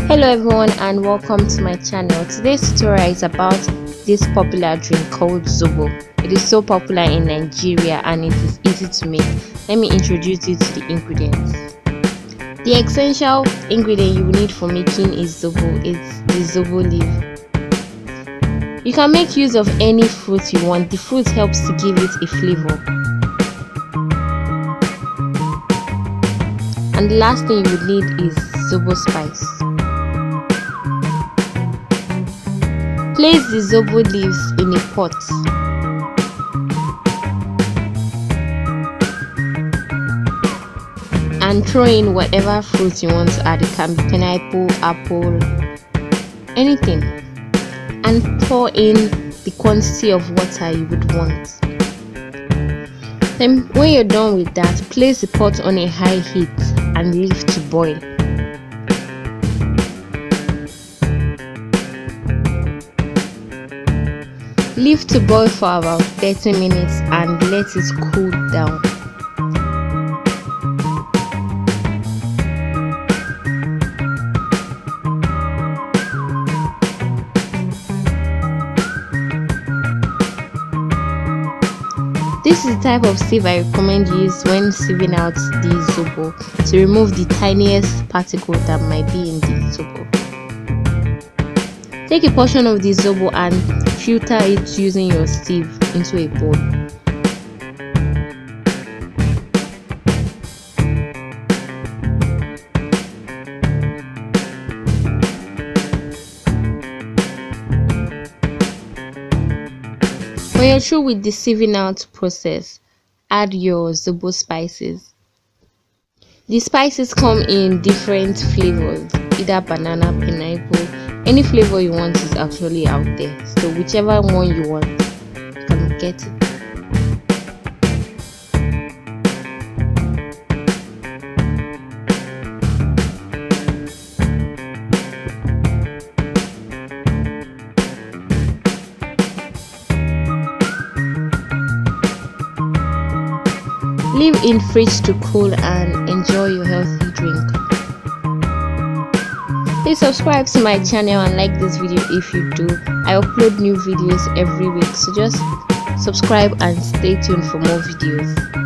Hello everyone and welcome to my channel. Today's tutorial is about this popular drink called Zobo. It is so popular in Nigeria and it is easy to make. Let me introduce you to the ingredients. The essential ingredient you will need for making is Zobo. It's the Zobo leaf. You can make use of any fruit you want. The fruit helps to give it a flavor. And the last thing you would need is Zobo spice. Place the Zobo leaves in a pot. And throw in whatever fruit you want to add. It can be pineapple, apple, anything. And pour in the quantity of water you would want. Then when you're done with that, place the pot on a high heat and leave to boil. Leave to boil for about 30 minutes and let it cool down. This is the type of sieve I recommend you use when sieving out the Zobo to remove the tiniest particle that might be in the Zobo. Take a portion of the Zobo and filter it using your sieve into a bowl. When you're through with the sieving out process, add your Zobo spices. The spices come in different flavors, either banana, pineapple, any flavor you want is actually out there. So whichever one you want, you can get it. Leave in fridge to cool and enjoy your healthy drink. Please subscribe to my channel and like this video if you do. I upload new videos every week, so just subscribe and stay tuned for more videos.